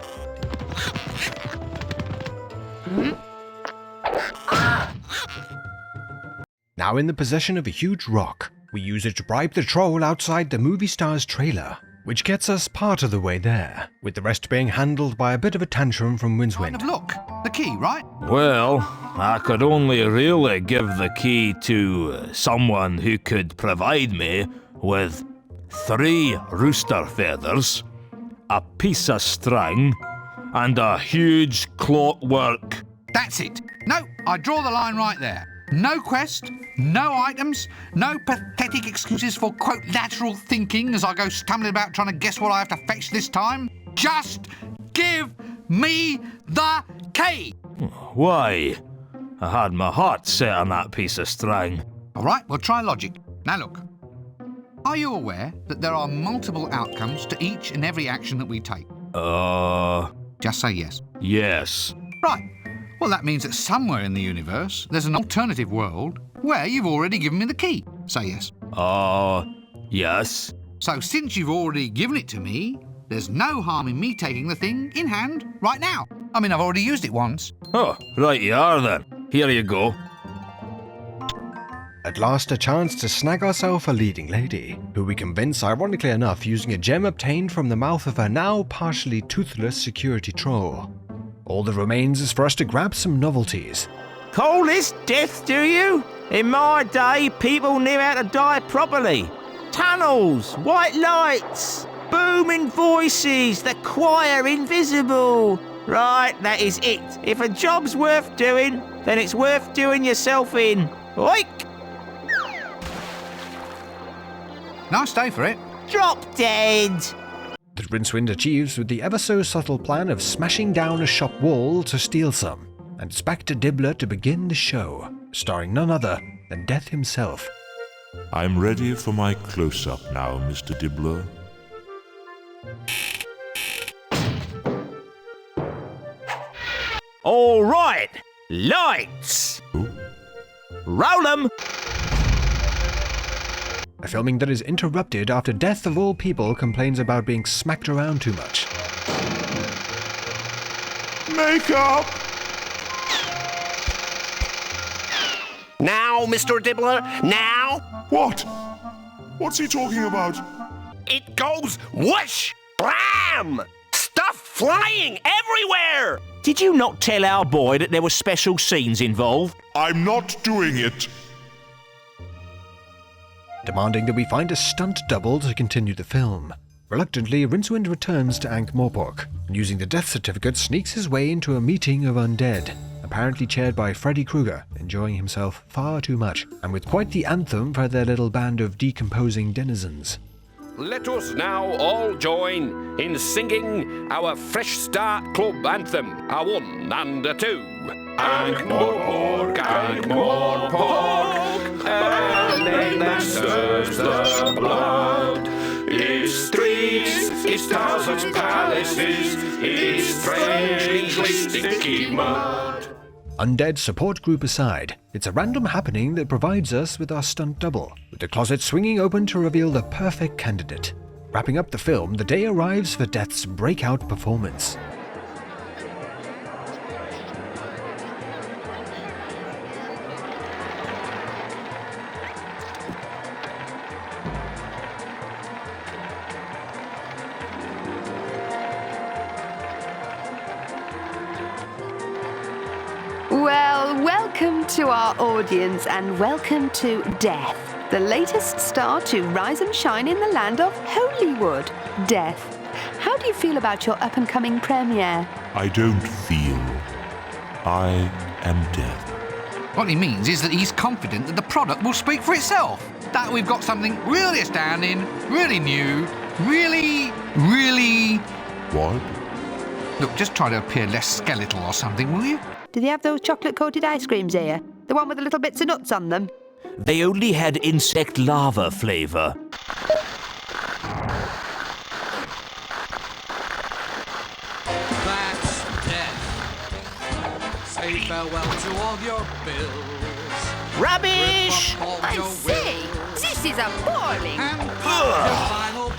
Now in the possession of a huge rock, we use it to bribe the troll outside the movie star's trailer, which gets us part of the way there, with the rest being handled by a bit of a tantrum from Rincewind. Look, the key, right? Well, I could only really give the key to someone who could provide me with 3 rooster feathers, a piece of string, and a huge clockwork. That's it. No, I draw the line right there. No quest, no items, no pathetic excuses for, quote, lateral thinking as I go stumbling about trying to guess what I have to fetch this time. Just give me the key! Why? I had my heart set on that piece of string. All right, we'll try logic. Now look. Are you aware that there are multiple outcomes to each and every action that we take? Just say yes. Yes. Right. Well, that means that somewhere in the universe, there's an alternative world where you've already given me the key. Say yes. Yes. So since you've already given it to me, there's no harm in me taking the thing in hand right now. I mean, I've already used it once. Oh, right you are then. Here you go. At last a chance to snag ourselves a leading lady, who we convince, ironically enough, using a gem obtained from the mouth of her now partially toothless security troll. All that remains is for us to grab some novelties. Call this death, do you? In my day, people knew how to die properly. Tunnels, white lights, booming voices, the choir invisible. Right, that is it. If a job's worth doing, then it's worth doing yourself in. Oik! Nice day for it. Drop dead! That Rincewind achieves with the ever-so-subtle plan of smashing down a shop wall to steal some. And it's back to Dibbler to begin the show, starring none other than Death himself. I'm ready for my close-up now, Mr. Dibbler. All right, lights! Roll 'em! A filming that is interrupted after Death of all people complains about being smacked around too much. Makeup! Now, Mr. Dibbler, now! What? What's he talking about? It goes whoosh! Blam! Stuff flying everywhere! Did you not tell our boy that there were special scenes involved? I'm not doing it. Demanding that we find a stunt double to continue the film. Reluctantly, Rincewind returns to Ankh-Morpork, and using the death certificate sneaks his way into a meeting of undead, apparently chaired by Freddy Krueger, enjoying himself far too much, and with quite the anthem for their little band of decomposing denizens. Let us now all join in singing our Fresh Start Club anthem, a 1 and a 2. Ankh-Morpork, Ankh-Morpork, a name that stirs the blood. It's streets, it's towers and palaces, it's strangely sticky mud. Undead support group aside, it's a random happening that provides us with our stunt double, with the closet swinging open to reveal the perfect candidate. Wrapping up the film, the day arrives for Death's breakout performance. Well, welcome to our audience and welcome to Death, the latest star to rise and shine in the land of Holywood. Death, how do you feel about your up-and-coming premiere? I don't feel. I am Death. What he means is that he's confident that the product will speak for itself. That we've got something really astounding, really new, really... What? Look, just try to appear less skeletal or something, will you? Do they have those chocolate-coated ice creams here? The one with the little bits of nuts on them? They only had insect larva flavour. That's Death. Say farewell to all your bills. Rubbish! I say, this is appalling.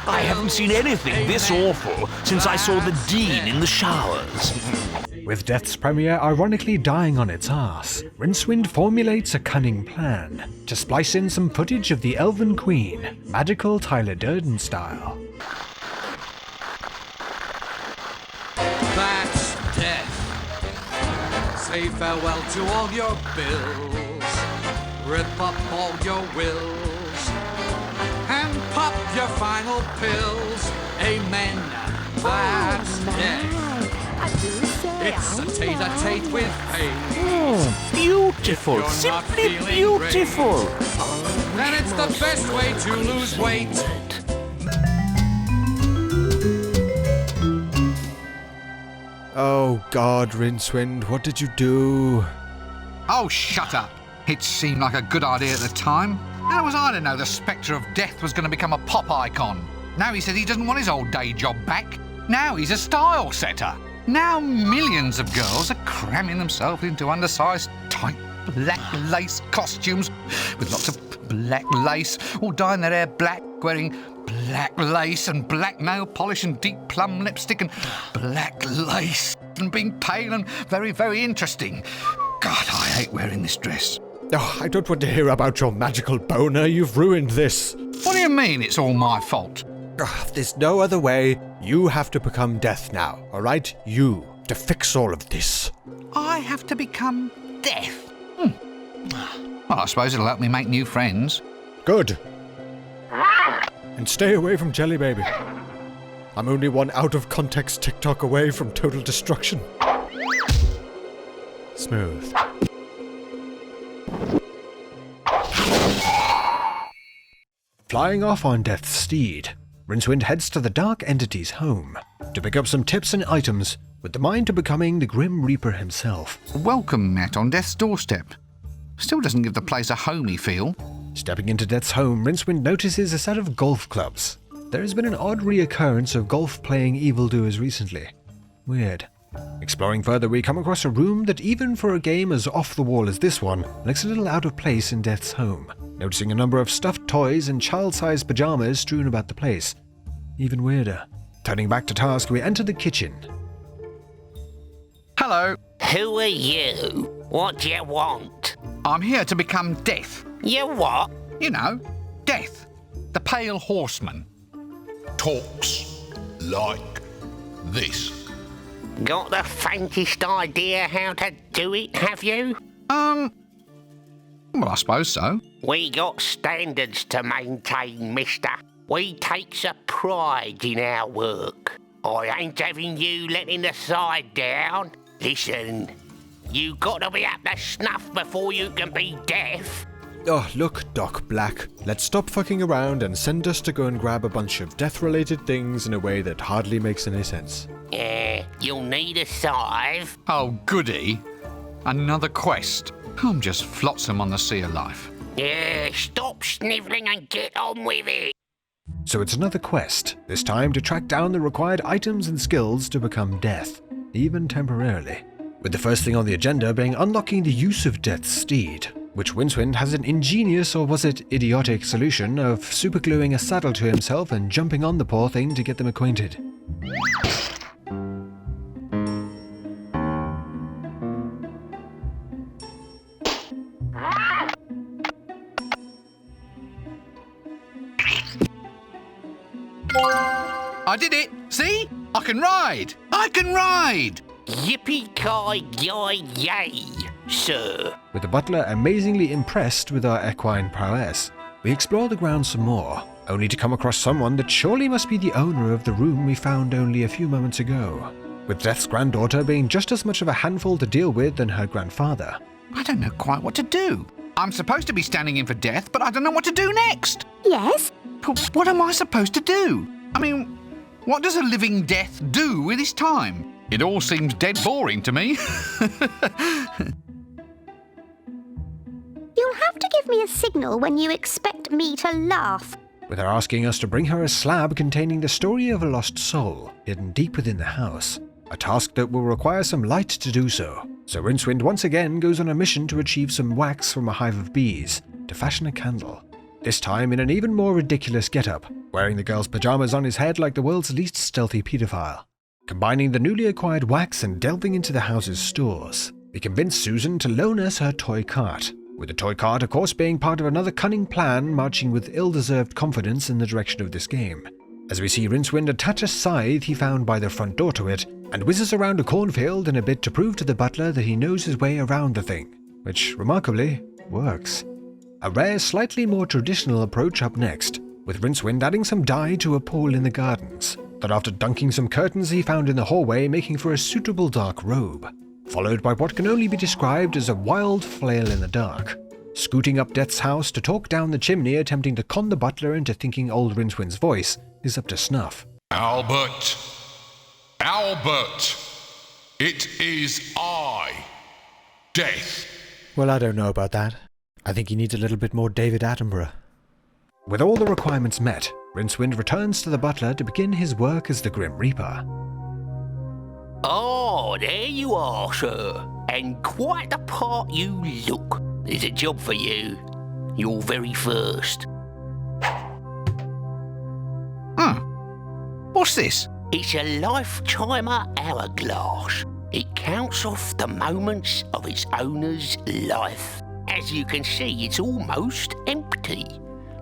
I haven't seen anything this awful since I saw the Dean in the showers. With Death's premiere ironically dying on its arse, Rincewind formulates a cunning plan to splice in some footage of the Elven Queen, magical Tyler Durden style. That's Death. Say farewell to all your bills. Rip up all your wills. And pop your final pills. Amen. That's Death. It's a tete-a-tete with pain. Oh, beautiful, You're simply beautiful. Then it's the best way to lose weight. Oh God, Rincewind, what did you do? Oh, shut up. It seemed like a good idea at the time. How was I to know the spectre of death was going to become a pop icon? Now he said he doesn't want his old day job back. Now he's a style setter. Now millions of girls are cramming themselves into undersized, tight, black lace costumes with lots of black lace, all dyeing their hair black, wearing black lace and black nail polish and deep plum lipstick and black lace and being pale and very, very interesting. God, I hate wearing this dress. Oh, I don't want to hear about your magical boner. You've ruined this. What do you mean it's all my fault? There's no other way. You have to become Death now, all right? You, to fix all of this. I have to become Death? Well, I suppose it'll help me make new friends. Good. And stay away from Jelly Baby. I'm only one out-of-context TikTok away from total destruction. Smooth. Flying off on Death's steed, Rincewind heads to the Dark Entity's home to pick up some tips and items with the mind to becoming the Grim Reaper himself. A welcome mat on Death's doorstep. Still doesn't give the place a homey feel. Stepping into Death's home, Rincewind notices a set of golf clubs. There has been an odd reoccurrence of golf-playing evildoers recently. Weird. Exploring further, we come across a room that, even for a game as off-the-wall as this one, looks a little out of place in Death's home. Noticing a number of stuffed toys and child-sized pajamas strewn about the place. Even weirder. Turning back to task, we enter the kitchen. Hello. Who are you? What do you want? I'm here to become Death. You what? You know, Death. The Pale Horseman. Talks like this. Got the faintest idea how to do it, have you? Well, I suppose so. We got standards to maintain, mister. We takes a pride in our work. I ain't having you letting the side down. Listen, you got to be up to snuff before you can be Death. Oh, look, Doc Black. Let's stop fucking around and send us to go and grab a bunch of death-related things in a way that hardly makes any sense. Yeah, you'll need a scythe. Oh, goody. Another quest. I'm just flotsam on the sea of life. Yeah, stop snivelling and get on with it. So it's another quest, this time to track down the required items and skills to become Death, even temporarily. With the first thing on the agenda being unlocking the use of Death's steed, which Rincewind has an ingenious, or was it idiotic, solution of supergluing a saddle to himself and jumping on the poor thing to get them acquainted. I did it! See? I can ride! I can ride! Yippee-ki-yay, sir. With the butler amazingly impressed with our equine prowess, we explore the grounds some more, only to come across someone that surely must be the owner of the room we found only a few moments ago, with Death's granddaughter being just as much of a handful to deal with than her grandfather. I don't know quite what to do. I'm supposed to be standing in for Death, but I don't know what to do next. Yes? But what am I supposed to do? I mean, what does a living Death do with his time? It all seems dead boring to me. You'll have to give me a signal when you expect me to laugh. With her asking us to bring her a slab containing the story of a lost soul hidden deep within the house, a task that will require some light to do so. So Rincewind once again goes on a mission to achieve some wax from a hive of bees to fashion a candle. This time in an even more ridiculous getup, wearing the girl's pajamas on his head like the world's least stealthy paedophile. Combining the newly acquired wax and delving into the house's stores, we convince Susan to loan us her toy cart, with the toy cart of course being part of another cunning plan marching with ill-deserved confidence in the direction of this game, as we see Rincewind attach a scythe he found by the front door to it, and whizzes around a cornfield in a bid to prove to the butler that he knows his way around the thing, which, remarkably, works. A rare, slightly more traditional approach up next, with Rincewind adding some dye to a pool in the gardens, that after dunking some curtains he found in the hallway making for a suitable dark robe, followed by what can only be described as a wild flail in the dark, scooting up Death's house to talk down the chimney attempting to con the butler into thinking old Rincewind's voice is up to snuff. Albert! Albert! It is I, Death. Well, I don't know about that. I think he needs a little bit more David Attenborough. With all the requirements met, Rincewind returns to the butler to begin his work as the Grim Reaper. Oh, there you are, sir. And quite the part you look. There's a job for you. Your very first. What's this? It's a life-timer hourglass. It counts off the moments of its owner's life. As you can see, it's almost empty.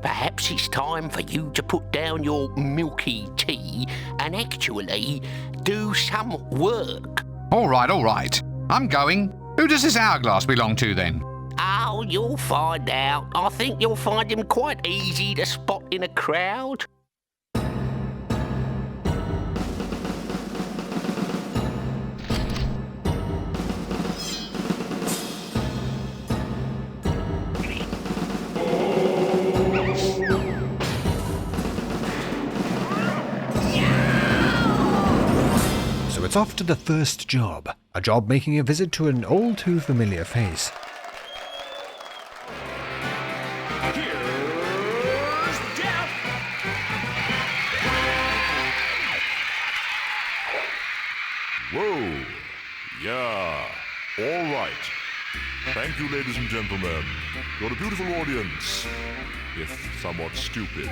Perhaps it's time for you to put down your milky tea and actually do some work. All right. I'm going. Who does this hourglass belong to then? Oh, you'll find out. I think you'll find him quite easy to spot in a crowd. It's off to the first job, a job making a visit to an all too familiar face. Here's Death! Whoa! Yeah, all right. Thank you, ladies and gentlemen. You're a beautiful audience, if somewhat stupid.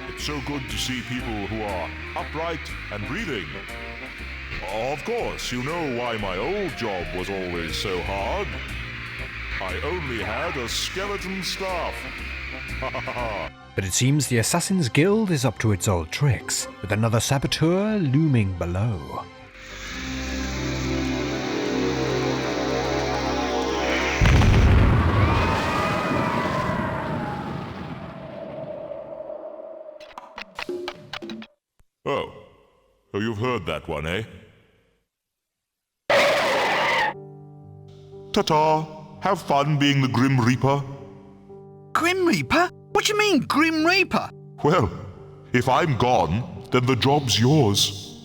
It's so good to see people who are upright and breathing. Of course, you know why my old job was always so hard. I only had a skeleton staff. But it seems the Assassin's Guild is up to its old tricks, with another saboteur looming below. Oh, you've heard that one, eh? Ta-ta! Have fun being the Grim Reaper. Grim Reaper? What do you mean, Grim Reaper? Well, if I'm gone, then the job's yours.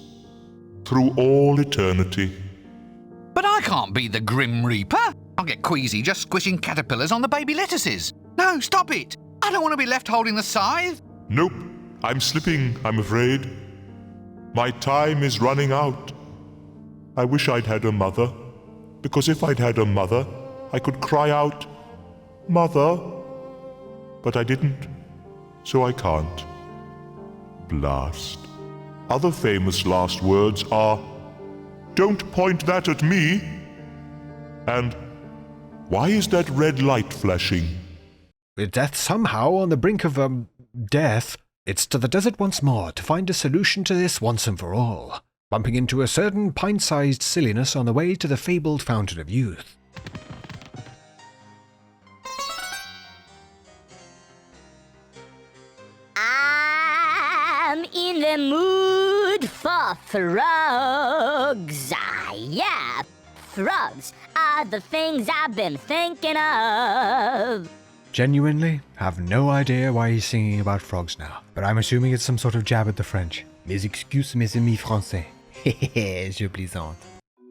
Through all eternity. But I can't be the Grim Reaper. I'll get queasy just squishing caterpillars on the baby lettuces. No, stop it. I don't want to be left holding the scythe. Nope, I'm slipping, I'm afraid. My time is running out. I wish I'd had a mother, because if I'd had a mother, I could cry out, Mother. But I didn't, so I can't. Blast. Other famous last words are, Don't point that at me, and why is that red light flashing? With death somehow on the brink of, death, it's to the desert once more to find a solution to this once and for all, bumping into a certain pint-sized silliness on the way to the fabled Fountain of Youth. I'm in the mood for frogs. Yeah, frogs are the things I've been thinking of. Genuinely, have no idea why he's singing about frogs now, but I'm assuming it's some sort of jab at the French. Mes excuses, mes amis français. Hehe, je plaisante.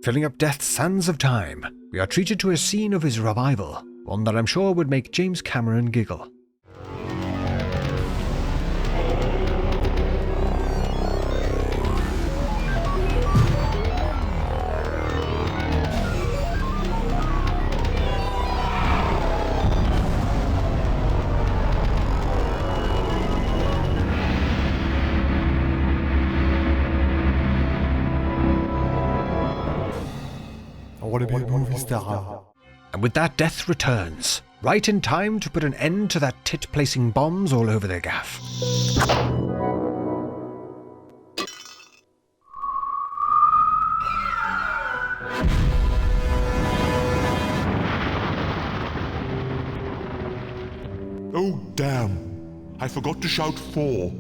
Filling up Death's sands of time, we are treated to a scene of his revival, one that I'm sure would make James Cameron giggle. And with that, Death returns, right in time to put an end to that tit placing bombs all over their gaff. Oh, damn. I forgot to shout 4.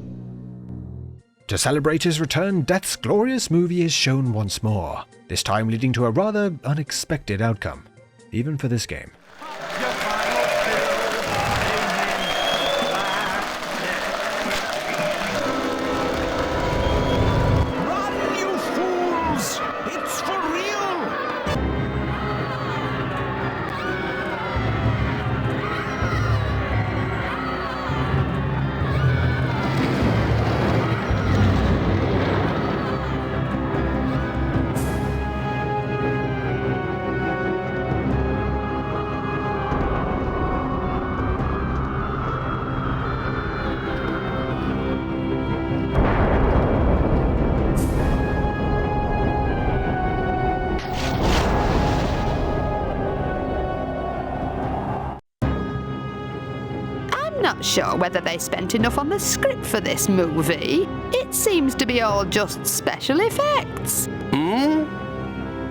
To celebrate his return, Death's glorious movie is shown once more, this time leading to a rather unexpected outcome, even for this game. Run, you fools! It's for real! Not sure whether they spent enough on the script for this movie. It seems to be all just special effects.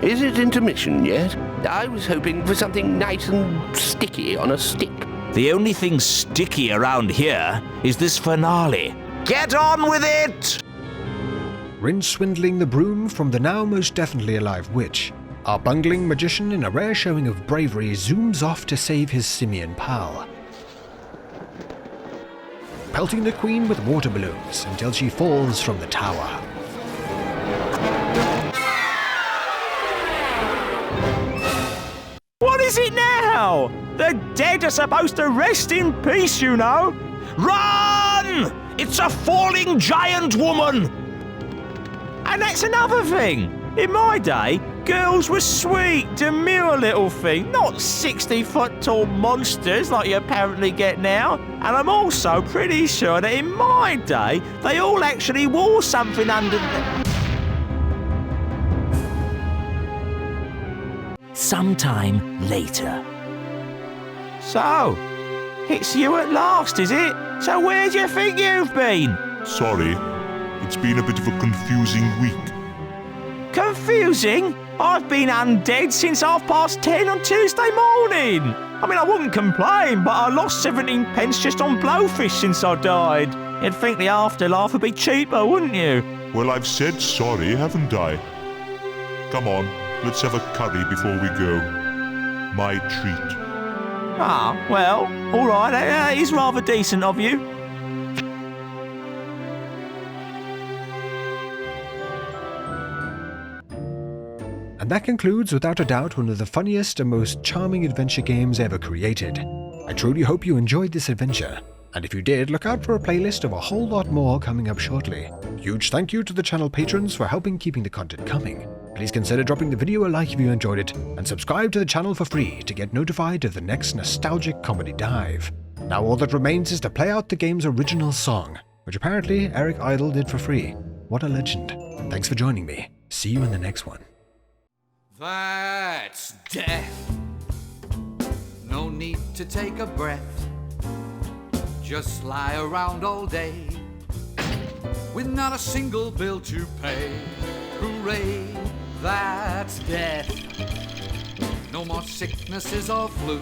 Is it intermission yet? I was hoping for something nice and sticky on a stick. The only thing sticky around here is this finale. Get on with it! Rin swindling the broom from the now most definitely alive witch, our bungling magician in a rare showing of bravery zooms off to save his simian pal, pelting the queen with water balloons until she falls from the tower. What is it now? The dead are supposed to rest in peace, you know. Run! It's a falling giant woman! And that's another thing. In my day, girls were sweet, demure little things, not 60-foot-tall monsters like you apparently get now. And I'm also pretty sure that in my day, they all actually wore something under Sometime later. So, it's you at last, is it? So where do you think you've been? Sorry, it's been a bit of a confusing week. Confusing? I've been undead since 10:30 on Tuesday morning. I mean, I wouldn't complain, but I lost 17 pence just on blowfish since I died. You'd think the afterlife would be cheaper, wouldn't you? Well, I've said sorry, haven't I? Come on, let's have a curry before we go. My treat. Ah, well, all right, that is rather decent of you. And that concludes, without a doubt, one of the funniest and most charming adventure games ever created. I truly hope you enjoyed this adventure. And if you did, look out for a playlist of a whole lot more coming up shortly. Huge thank you to the channel patrons for helping keeping the content coming. Please consider dropping the video a like if you enjoyed it, and subscribe to the channel for free to get notified of the next nostalgic comedy dive. Now all that remains is to play out the game's original song, which apparently Eric Idle did for free. What a legend. Thanks for joining me. See you in the next one. That's death. No need to take a breath. Just lie around all day with not a single bill to pay. Hooray, that's death. No more sicknesses or flu.